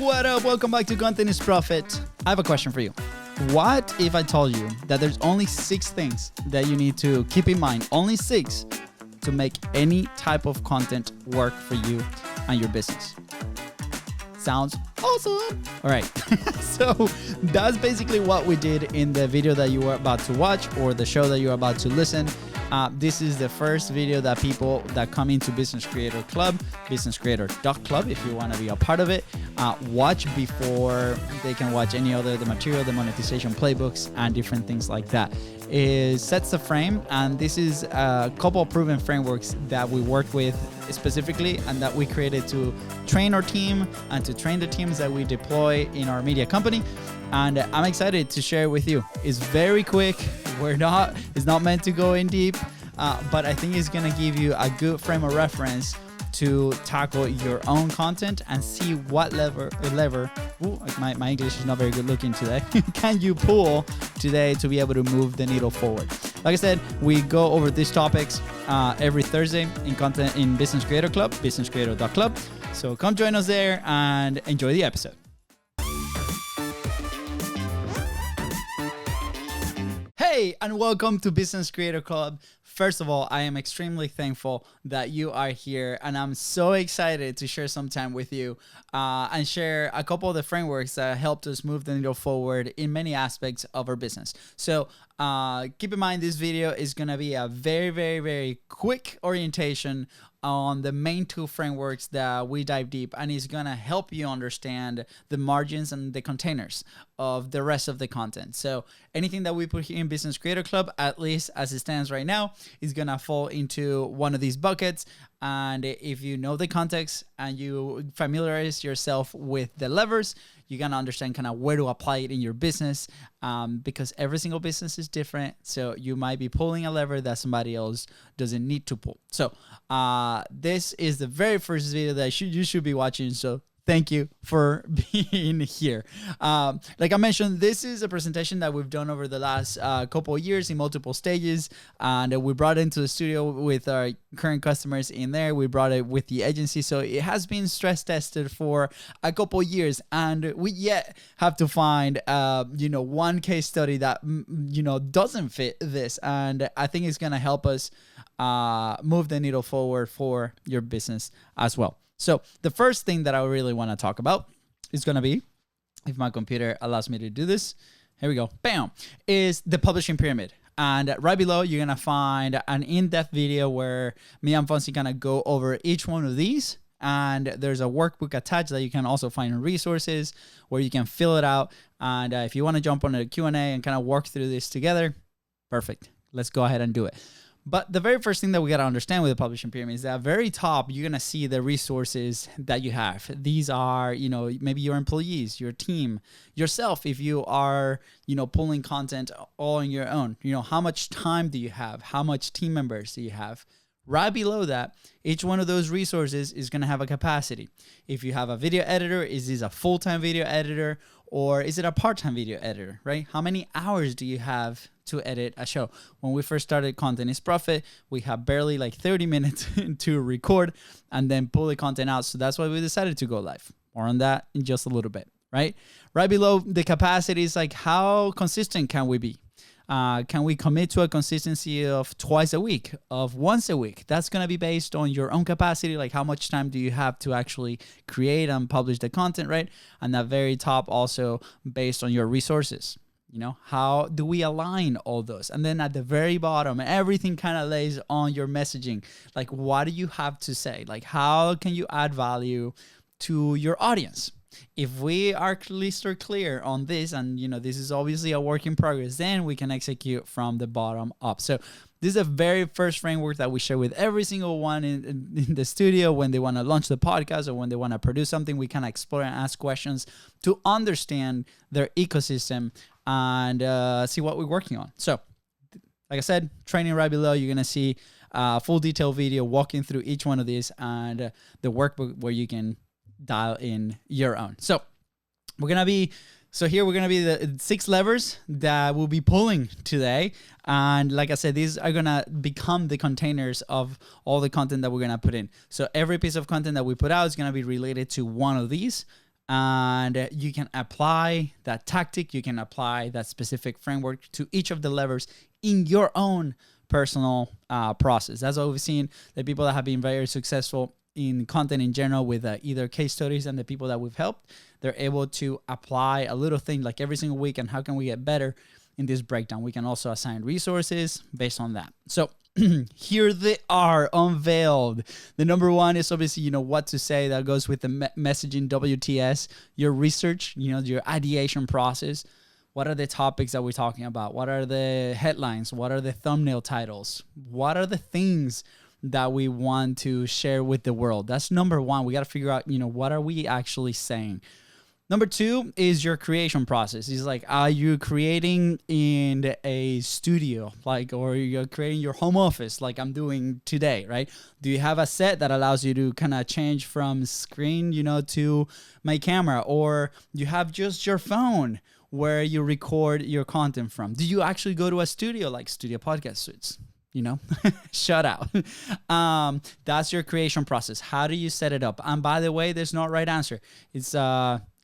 What up? Welcome back to Content is Profit. I have a question for you. What if I told you that there's only 6 things that you need to keep in mind, only 6, to make any type of content work for you and your business? Sounds awesome. All right. So that's basically what we did in the video that you were about to watch or the show that you're about to listen. This is the first video that people that come into Business Creator Club, businesscreator.club, if you want to be a part of it, watch before they can watch any other the material, the monetization playbooks, and different things like that. It sets the frame, and this is a couple of proven frameworks that we worked with specifically and that we created to train our team and to train the teams that we deploy in our media company. And I'm excited to share it with you. It's very quick. It's not meant to go in deep, but I think it's gonna give you a good frame of reference to tackle your own content and see what lever. My English is not very good looking today. Can you pull today to be able to move the needle forward? Like I said, we go over these topics every Thursday in Business Creator Club, businesscreator.club. So come join us there and enjoy the episode. Hey, and welcome to Business Creator Club. First of all, I am extremely thankful that you are here, and I'm so excited to share some time with you and share a couple of the frameworks that helped us move the needle forward in many aspects of our business. So keep in mind, this video is going to be a very, very, very quick orientation on the main 2 frameworks that we dive deep, and it's going to help you understand the margins and the containers of the rest of the content. So anything that we put here in Business Creator Club, at least as it stands right now, is going to fall into one of these buckets. And if you know the context and you familiarize yourself with the levers, you're going to understand kind of where to apply it in your business, because every single business is different. So you might be pulling a lever that somebody else doesn't need to pull. So this is the very first video that you should be watching. So thank you for being here. Like I mentioned, this is a presentation that we've done over the last couple of years in multiple stages, and we brought it into the studio with our current customers in there. We brought it with the agency, so it has been stress tested for a couple of years, and we yet have to find one case study that doesn't fit this, and I think it's gonna help us move the needle forward for your business as well. So the first thing that I really want to talk about is going to be, if my computer allows me to do this, here we go, bam, is the publishing pyramid. And right below, you're going to find an in-depth video where me and Fonzie going to go over each one of these. And there's a workbook attached that you can also find in resources where you can fill it out. And if you want to jump on a Q&A and kind of work through this together, perfect. Let's go ahead and do it. But the very first thing that we got to understand with the publishing pyramid is that at the very top, you're going to see the resources that you have. These are, maybe your employees, your team, yourself, if you are, pulling content all on your own. How much time do you have? How much team members do you have? Right below that, each one of those resources is going to have a capacity. If you have a video editor, is this a full-time video editor or is it a part-time video editor, right? How many hours do you have to edit a show? When we first started Content is Profit, we had barely like 30 minutes to record and then pull the content out. So that's why we decided to go live. More on that in just a little bit, right? Right below the capacity is like, how consistent can we be? Can we commit to a consistency of twice a week, of once a week? That's going to be based on your own capacity. Like how much time do you have to actually create and publish the content, right? And at the very top also based on your resources. How do we align all those? And then at the very bottom, everything kind of lays on your messaging. Like what do you have to say? Like how can you add value to your audience? If we are crystal clear on this, and this is obviously a work in progress, then we can execute from the bottom up. So this is the very first framework that we share with every single one in the studio when they want to launch the podcast or when they want to produce something. We can explore and ask questions to understand their ecosystem and see what we're working on. So like I said, training right below, you're going to see a full detailed video walking through each one of these and the workbook where you can dial in your own. So we're going to be the 6 levers that we'll be pulling today. And like I said, these are going to become the containers of all the content that we're going to put in. So every piece of content that we put out is going to be related to one of these. and you can apply that tactic, you can apply that specific framework to each of the levers in your own personal process. That's what we've seen. The people that have been very successful in content in general with either case studies and the people that we've helped, they're able to apply a little thing like every single week, and how can we get better in this breakdown. We can also assign resources based on that. So here they are unveiled. The number one is obviously, what to say. That goes with the messaging WTS, your research, your ideation process. What are the topics that we're talking about? What are the headlines? What are the thumbnail titles? What are the things that we want to share with the world? That's number one. We got to figure out, what are we actually saying? Number two is your creation process. It's like, are you creating in a studio, or you're creating your home office like I'm doing today, right? Do you have a set that allows you to kind of change from screen, to my camera? Or you have just your phone where you record your content from? Do you actually go to a studio like Studio Podcast Suites? Shout out. That's your creation process. How do you set it up? And by the way, there's no right answer. It's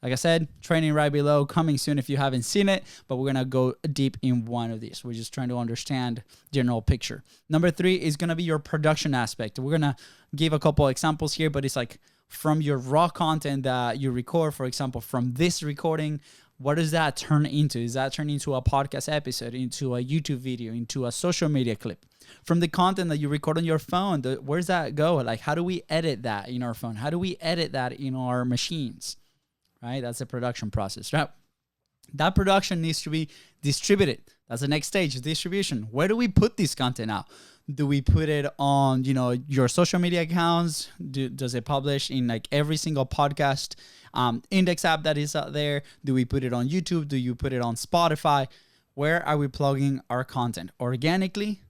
like I said, training right below, coming soon if you haven't seen it, but we're going to go deep in one of these. We're just trying to understand general picture. Number three is going to be your production aspect. We're going to give a couple examples here, but it's like from your raw content that you record, for example, from this recording, what does that turn into? Is that turn into a podcast episode, into a YouTube video, into a social media clip? From the content that you record on your phone, where does that go? Like, how do we edit that in our phone? How do we edit that in our machines? Right? That's the production process, right? That production needs to be distributed. That's the next stage, distribution. Where do we put this content out? Do we put it on, your social media accounts? Does it publish in like every single podcast index app that is out there? Do we put it on YouTube? Do you put it on Spotify? Where are we plugging our content? Organically,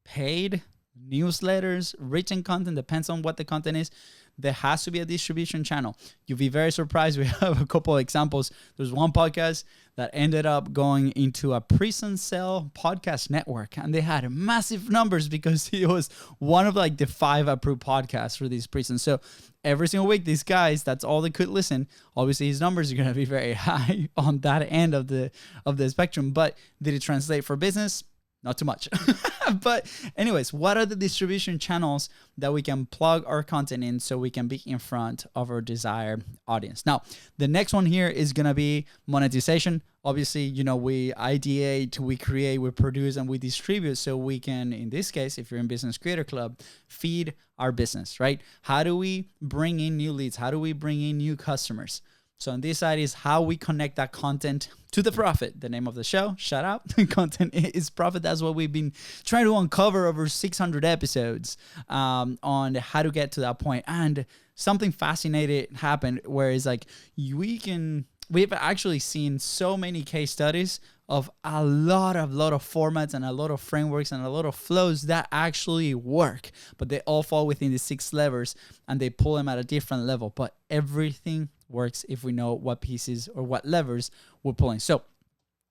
paid, newsletters, written content, depends on what the content is. There has to be a distribution channel. You'll be very surprised. We have a couple of examples. There's one podcast that ended up going into a prison cell podcast network, and they had massive numbers because it was one of like the 5 approved podcasts for these prisons. So every single week, these guys, that's all they could listen. Obviously, his numbers are going to be very high on that end of the spectrum. But did it translate for business? Not too much. But anyways, what are the distribution channels that we can plug our content in so we can be in front of our desired audience? Now, the next one here is going to be monetization. Obviously, we ideate, we create, we produce, and we distribute so we can, in this case, if you're in Business Creator Club, feed our business, right? How do we bring in new leads? How do we bring in new customers? So on this side is how we connect that content to the profit. The name of the show, shout out, content is profit. That's what we've been trying to uncover over 600 episodes on how to get to that point. And something fascinating happened where it's like we've actually seen so many case studies of a lot of formats and a lot of frameworks and a lot of flows that actually work, but they all fall within the 6 levers and they pull them at a different level. But everything works if we know what pieces or what levers we're pulling. So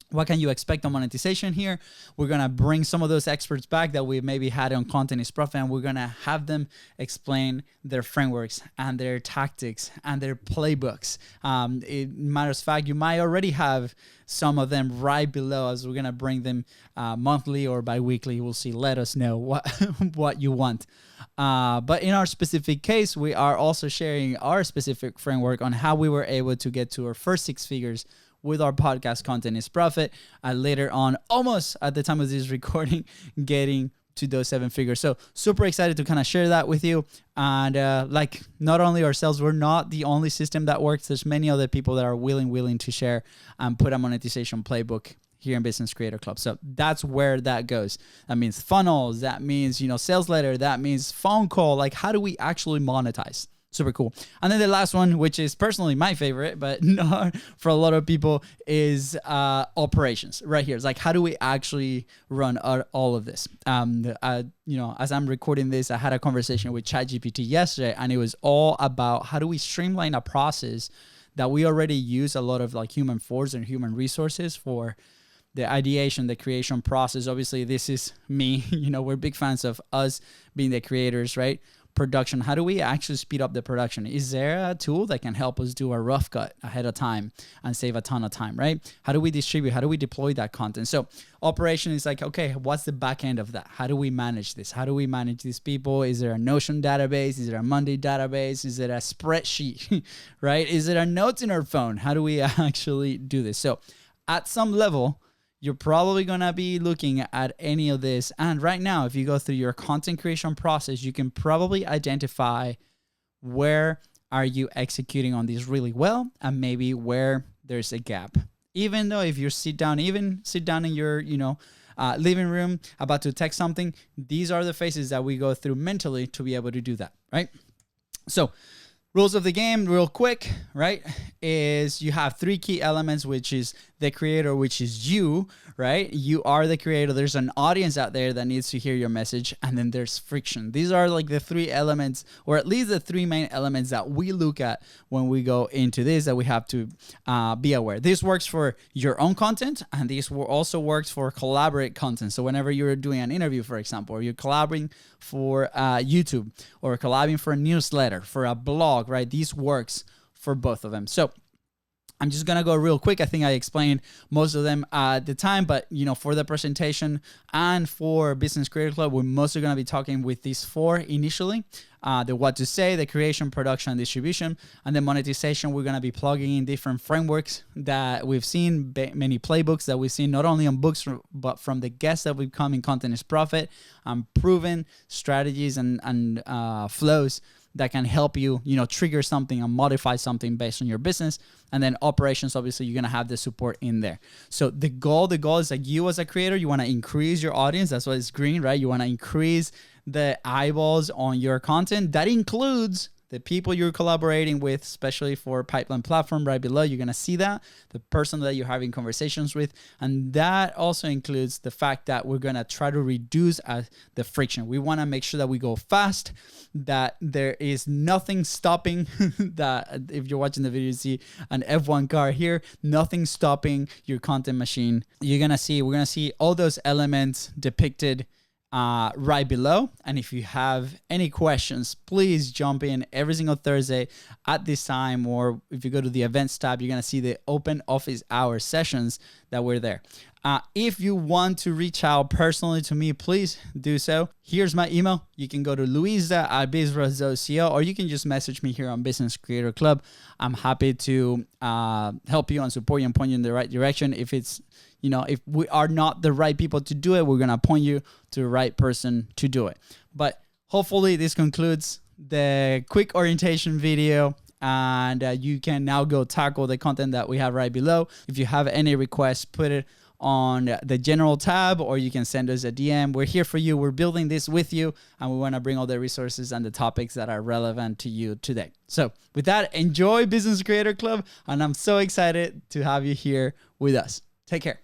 what can you expect on monetization here? We're going to bring some of those experts back that we maybe had on Content is Profit, and we're going to have them explain their frameworks and their tactics and their playbooks. It matters of fact, you might already have some of them right below as we're going to bring them monthly or bi-weekly. We'll see. Let us know what you want. But in our specific case, we are also sharing our specific framework on how we were able to get to our first 6 figures with our podcast Content is Profit, and later on, almost at the time of this recording, getting to those 7 figures. So super excited to kind of share that with you. And not only ourselves, we're not the only system that works. There's many other people that are willing to share and put a monetization playbook here in Business Creator Club. So that's where that goes. That means funnels. That means, sales letter. That means phone call. Like, how do we actually monetize? Super cool. And then the last one, which is personally my favorite, but not for a lot of people, is operations right here. It's like, how do we actually run all of this? As I'm recording this, I had a conversation with ChatGPT yesterday, and it was all about how do we streamline a process that we already use a lot of like human force and human resources for the ideation, the creation process. Obviously, this is me. We're big fans of us being the creators, right? production? How do we actually speed up the production? Is there a tool that can help us do a rough cut ahead of time and save a ton of time, right? How do we distribute? How do we deploy that content? So operation is like, okay, what's the back end of that? How do we manage this? How do we manage these people? Is there a Notion database? Is there a Monday database? Is it a spreadsheet, right? Is it a notes in our phone? How do we actually do this? So at some level, you're probably going to be looking at any of this. And right now, if you go through your content creation process, you can probably identify where are you executing on these really well and maybe where there's a gap. Even though if you sit down in your, living room about to text something, these are the phases that we go through mentally to be able to do that, right? So rules of the game, real quick, right, is you have 3 key elements, which is the creator, which is you, right? You are the creator. There's an audience out there that needs to hear your message. And then there's friction. These are like the 3 elements, or at least the 3 main elements that we look at when we go into this, that we have to be aware. This works for your own content, and this also works for collaborate content. So whenever you're doing an interview, for example, or you're collaborating for YouTube, or collaborating for a newsletter, for a blog, right? These works for both of them. So I'm just going to go real quick. I think I explained most of them at the time, but for the presentation and for Business Creator Club, we're mostly going to be talking with these 4 initially. The what to say, the creation, production, and distribution, and the monetization. We're going to be plugging in different frameworks that we've seen, many playbooks that we've seen, not only on books, but from the guests that we've come in Content is Profit, proven strategies and flows that can help you, trigger something and modify something based on your business. And then operations, obviously, you're going to have the support in there. So the goal is like you as a creator, you want to increase your audience. That's why it's green, right? You want to increase the eyeballs on your content. That includes the people you're collaborating with, especially for Pipeline Platform right below. You're going to see that, the person that you're having conversations with. And that also includes the fact that we're going to try to reduce the friction. We want to make sure that we go fast, that there is nothing stopping that. If you're watching the video, you see an F1 car here, nothing stopping your content machine. We're going to see all those elements depicted right below. And if you have any questions, please jump in every single Thursday at this time, or if you go to the events tab, you're going to see the open office hour sessions that we're there. If you want to reach out personally to me, please do so. Here's my email. You can go to luisa@bizros.co, or you can just message me here on Business Creator Club. I'm happy to help you and support you and point you in the right direction. If we are not the right people to do it, we're going to point you to the right person to do it. But hopefully this concludes the quick orientation video, and you can now go tackle the content that we have right below. If you have any requests, put it on the general tab, or you can send us a DM. We're here for you. We're building this with you, and we want to bring all the resources and the topics that are relevant to you today. So with that, enjoy Business Creator Club, and I'm so excited to have you here with us. Take care.